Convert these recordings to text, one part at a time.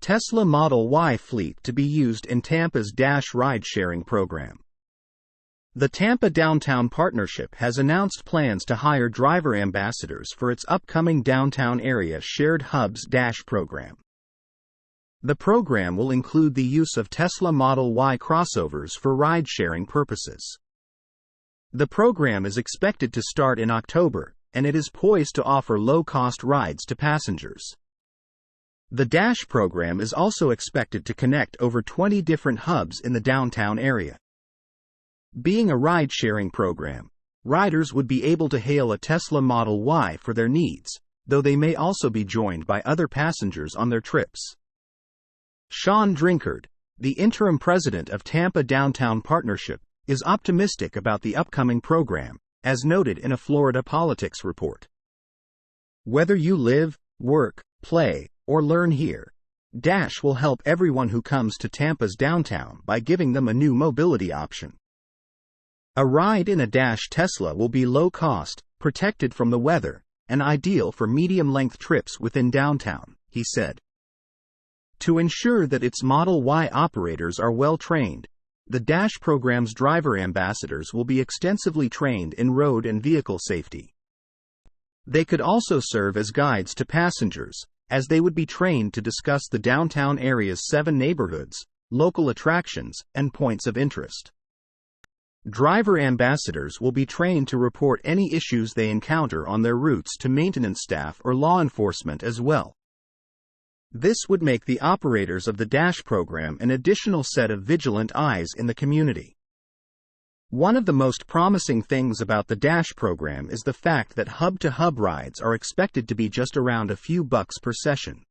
Tesla Model Y fleet to be used in Tampa's Dash ride-sharing program. The Tampa Downtown Partnership has announced plans to hire driver ambassadors for its upcoming downtown area Shared Hubs Dash program. The program will include the use of Tesla Model Y crossovers for ride-sharing purposes. The program is expected to start in October, and it is poised to offer low-cost rides to passengers. The Dash program is also expected to connect over 20 different hubs in the downtown area. Being a ride-sharing program, riders would be able to hail a Tesla Model Y for their needs, though they may also be joined by other passengers on their trips. Sean Drinkard, the interim president of Tampa Downtown Partnership, is optimistic about the upcoming program, as noted in a Florida Politics report. Whether you live, work, play, or learn here, Dash will help everyone who comes to Tampa's downtown by giving them a new mobility option. A ride in a Dash Tesla will be low cost, protected from the weather, and ideal for medium-length trips within downtown, he said. To ensure that its Model Y operators are well-trained, the Dash program's driver ambassadors will be extensively trained in road and vehicle safety. They could also serve as guides to passengers, as they would be trained to discuss the downtown area's 7 neighborhoods, local attractions, and points of interest. Driver ambassadors will be trained to report any issues they encounter on their routes to maintenance staff or law enforcement as well. This would make the operators of the Dash program an additional set of vigilant eyes in the community. One of the most promising things about the Dash program is the fact that hub-to-hub rides are expected to be just around a few bucks per session.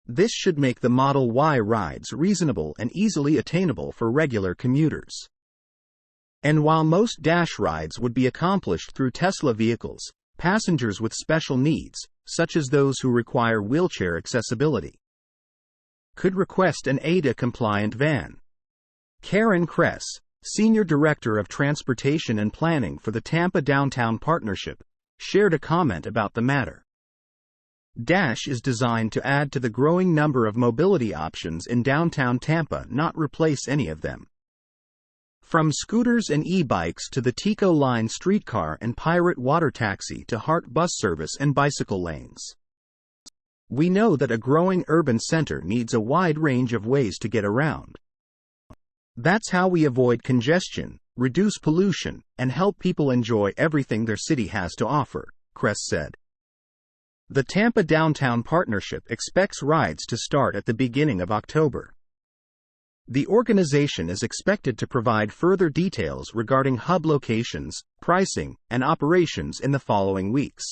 This should make the Model Y rides reasonable and easily attainable for regular commuters. And while most Dash rides would be accomplished through Tesla vehicles, passengers with special needs, such as those who require wheelchair accessibility, could request an ADA-compliant van. Karen Kress, Senior Director of Transportation and Planning for the Tampa Downtown Partnership, shared a comment about the matter. Dash is designed to add to the growing number of mobility options in downtown Tampa, not replace any of them. From scooters and e-bikes to the Tico Line streetcar and Pirate water taxi to Hart bus service and bicycle lanes. We know that a growing urban center needs a wide range of ways to get around. That's how we avoid congestion, reduce pollution, and help people enjoy everything their city has to offer, Kress said. The Tampa Downtown Partnership expects rides to start at the beginning of October. The organization is expected to provide further details regarding hub locations, pricing, and operations in the following weeks.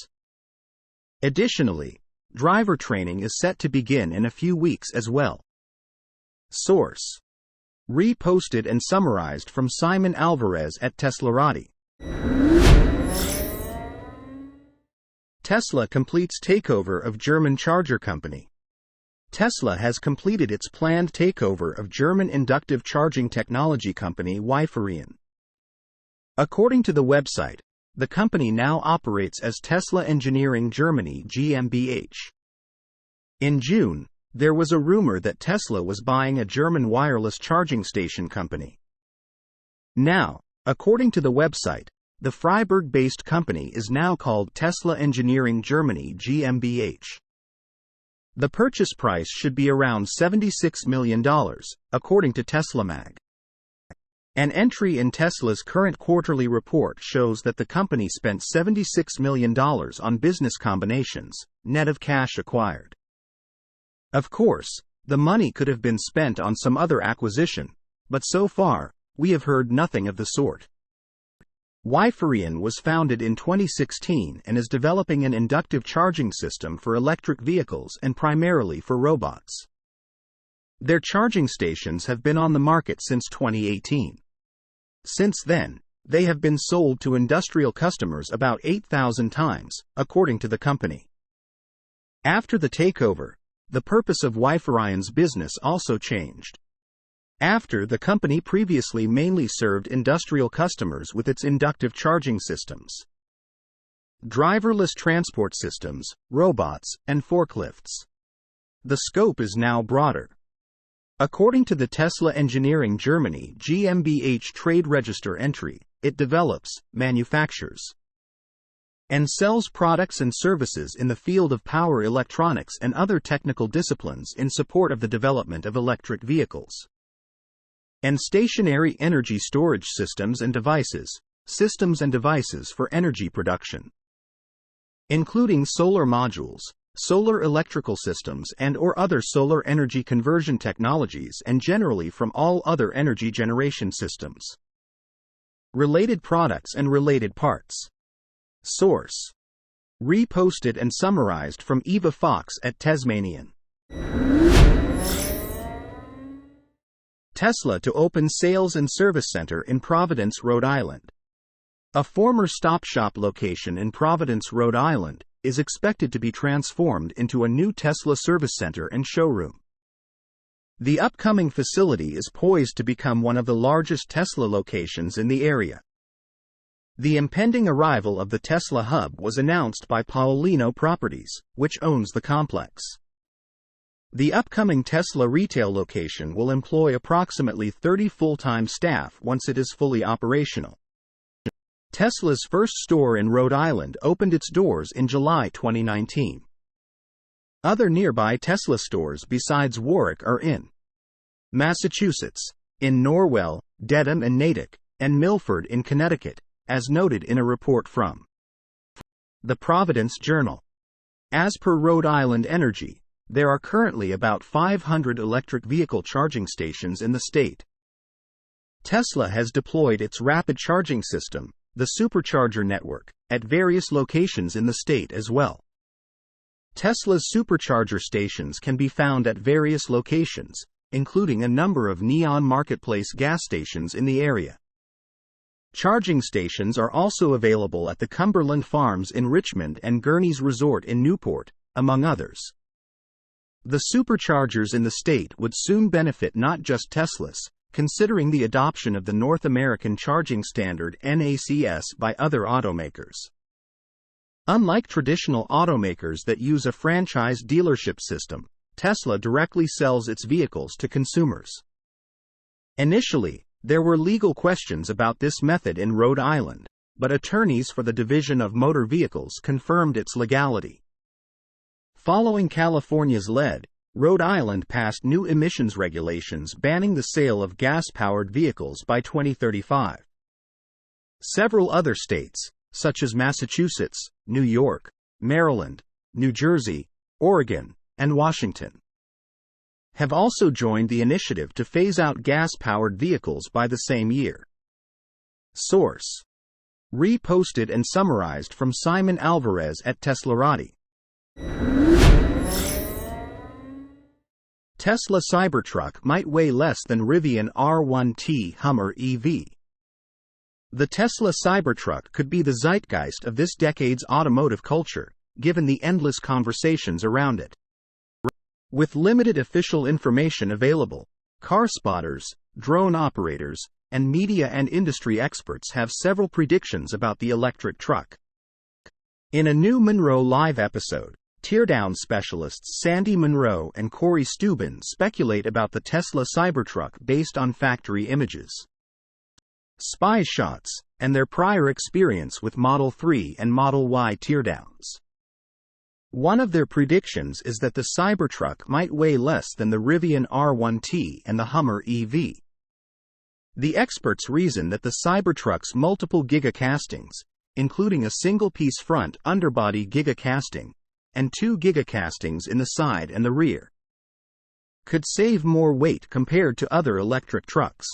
Additionally, driver training is set to begin in a few weeks as well. Source: reposted and summarized from Simon Alvarez at Teslarati. Tesla completes takeover of German charger company. Tesla has completed its planned takeover of German inductive charging technology company Wiferion. According to the website, the company now operates as Tesla Engineering Germany GmbH. In June, there was a rumor that Tesla was buying a German wireless charging station company. Now, according to the website, the Freiburg-based company is now called Tesla Engineering Germany GmbH. The purchase price should be around $76 million, according to TeslaMag. An entry in Tesla's current quarterly report shows that the company spent $76 million on business combinations, net of cash acquired. Of course, the money could have been spent on some other acquisition, but so far, we have heard nothing of the sort. Wiferion was founded in 2016 and is developing an inductive charging system for electric vehicles and primarily for robots. Their charging stations have been on the market since 2018. Since then, they have been sold to industrial customers about 8,000 times, according to the company. After the takeover, the purpose of Wiferion's business also changed. After the company previously mainly served industrial customers with its inductive charging systems, driverless transport systems, robots, and forklifts. The scope is now broader. According to the Tesla Engineering Germany GmbH trade register entry, it develops, manufactures, and sells products and services in the field of power electronics and other technical disciplines in support of the development of electric vehicles and stationary energy storage systems and devices for energy production, including solar modules, solar electrical systems and/or other solar energy conversion technologies, and generally from all other energy generation systems, related products and related parts. Source: reposted and summarized from Eva Fox at Tasmanian. Tesla to open sales and service center in Providence, Rhode Island. A former Stop Shop location in Providence, Rhode Island, is expected to be transformed into a new Tesla service center and showroom. The upcoming facility is poised to become one of the largest Tesla locations in the area. The impending arrival of the Tesla Hub was announced by Paulino Properties, which owns the complex. The upcoming Tesla retail location will employ approximately 30 full-time staff once it is fully operational. Tesla's first store in Rhode Island opened its doors in July 2019. Other nearby Tesla stores besides Warwick are in Massachusetts, in Norwell, Dedham and Natick, and Milford in Connecticut, as noted in a report from the Providence Journal. As per Rhode Island Energy, there are currently about 500 electric vehicle charging stations in the state. Tesla has deployed its rapid charging system, the Supercharger network, at various locations in the state as well. Tesla's Supercharger stations can be found at various locations, including a number of Neon Marketplace gas stations in the area. Charging stations are also available at the Cumberland Farms in Richmond and Gurney's Resort in Newport, among others. The superchargers in the state would soon benefit not just Teslas, considering the adoption of the North American Charging Standard (NACS) by other automakers. Unlike traditional automakers that use a franchise dealership system, Tesla directly sells its vehicles to consumers. Initially, there were legal questions about this method in Rhode Island, but attorneys for the Division of Motor Vehicles confirmed its legality. Following California's lead, Rhode Island passed new emissions regulations banning the sale of gas-powered vehicles by 2035. Several other states, such as Massachusetts, New York, Maryland, New Jersey, Oregon, and Washington, have also joined the initiative to phase out gas-powered vehicles by the same year. Source: reposted and summarized from Simon Alvarez at Teslarati. Tesla Cybertruck might weigh less than Rivian R1T Hummer EV. The Tesla Cybertruck could be the zeitgeist of this decade's automotive culture, given the endless conversations around it. With limited official information available, car spotters, drone operators, and media and industry experts have several predictions about the electric truck. In a new Monroe Live episode, teardown specialists Sandy Monroe and Corey Steuben speculate about the Tesla Cybertruck based on factory images, spy shots, and their prior experience with Model 3 and Model Y teardowns. One of their predictions is that the Cybertruck might weigh less than the Rivian R1T and the Hummer EV. The experts reason that the Cybertruck's multiple gigacastings, including a single-piece front underbody gigacasting, and 2 gigacastings in the side and the rear, could save more weight compared to other electric trucks.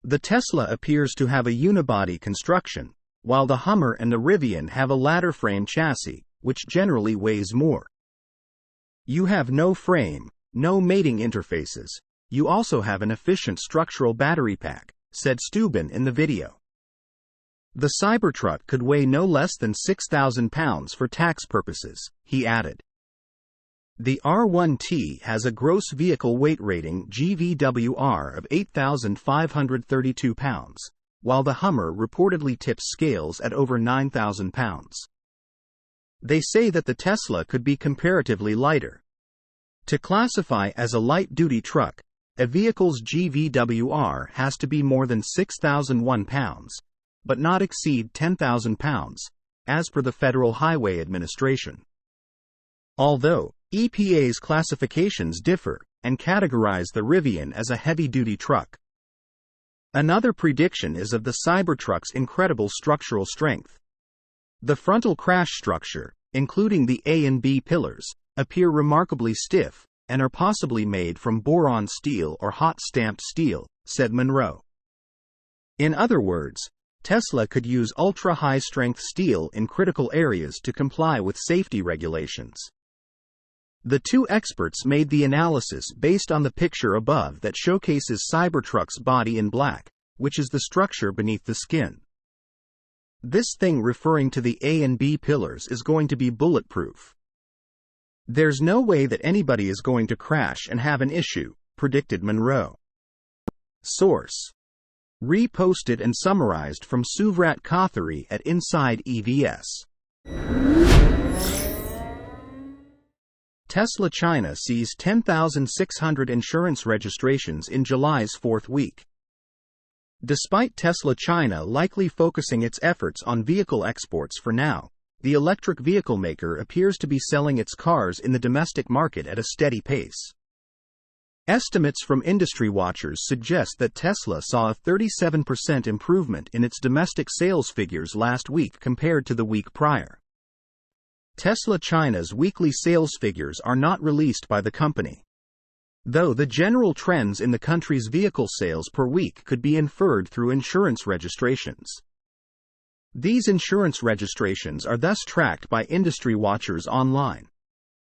The Tesla appears to have a unibody construction, while the Hummer and the Rivian have a ladder frame chassis, which generally weighs more. You have no frame, no mating interfaces. You also have an efficient structural battery pack, said Steuben in the video. The Cybertruck could weigh no less than 6,000 pounds for tax purposes, he added. The R1T has a gross vehicle weight rating (GVWR) of 8,532 pounds, while the Hummer reportedly tips scales at over 9,000 pounds. They say that the Tesla could be comparatively lighter. To classify as a light-duty truck, a vehicle's GVWR has to be more than 6,001 pounds, but not exceed 10,000 pounds, as per the Federal Highway Administration. Although EPA's classifications differ and categorize the Rivian as a heavy-duty truck. Another prediction is of the Cybertruck's incredible structural strength. The frontal crash structure, including the A and B pillars, appear remarkably stiff and are possibly made from boron steel or hot-stamped steel, said Monroe. In other words, Tesla could use ultra-high-strength steel in critical areas to comply with safety regulations. The two experts made the analysis based on the picture above that showcases Cybertruck's body in black, which is the structure beneath the skin. This thing referring to the A and B pillars is going to be bulletproof. There's no way that anybody is going to crash and have an issue, predicted Monroe. Source: reposted and summarized from Suvrat Kothari at Inside EVS. Tesla China sees 10,600 insurance registrations in July's fourth week. Despite Tesla China likely focusing its efforts on vehicle exports for now, the electric vehicle maker appears to be selling its cars in the domestic market at a steady pace. Estimates from industry watchers suggest that Tesla saw a 37% improvement in its domestic sales figures last week compared to the week prior. Tesla China's weekly sales figures are not released by the company, though the general trends in the country's vehicle sales per week could be inferred through insurance registrations. These insurance registrations are thus tracked by industry watchers online.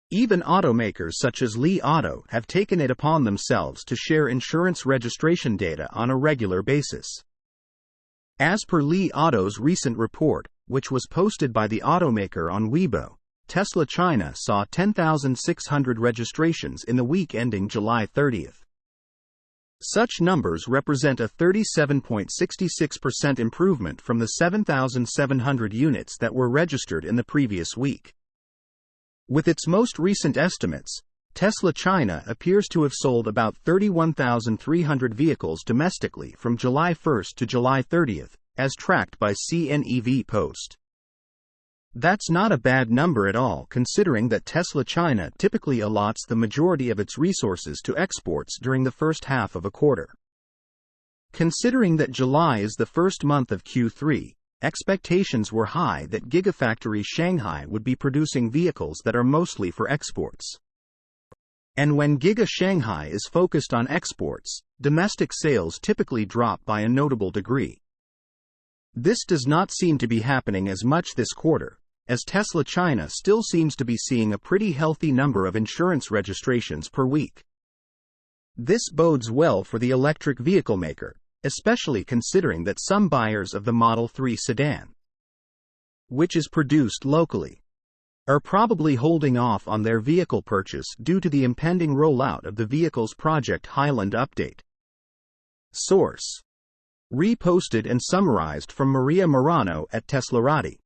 Even automakers such as Li Auto have taken it upon themselves to share insurance registration data on a regular basis. As per Li Auto's recent report, which was posted by the automaker on Weibo, Tesla China saw 10,600 registrations in the week ending July 30th. Such numbers represent a 37.66% improvement from the 7,700 units that were registered in the previous week. With its most recent estimates, Tesla China appears to have sold about 31,300 vehicles domestically from July 1st to July 30th, as tracked by CNEV Post. That's not a bad number at all, considering that Tesla China typically allots the majority of its resources to exports during the first half of a quarter. Considering that July is the first month of Q3, expectations were high that Gigafactory Shanghai would be producing vehicles that are mostly for exports. And when Giga Shanghai is focused on exports, domestic sales typically drop by a notable degree. This does not seem to be happening as much this quarter, as Tesla China still seems to be seeing a pretty healthy number of insurance registrations per week. This bodes well for the electric vehicle maker, especially considering that some buyers of the Model 3 sedan, which is produced locally, are probably holding off on their vehicle purchase due to the impending rollout of the vehicle's Project Highland update. Source: reposted and summarized from Maria Morano at Teslarati.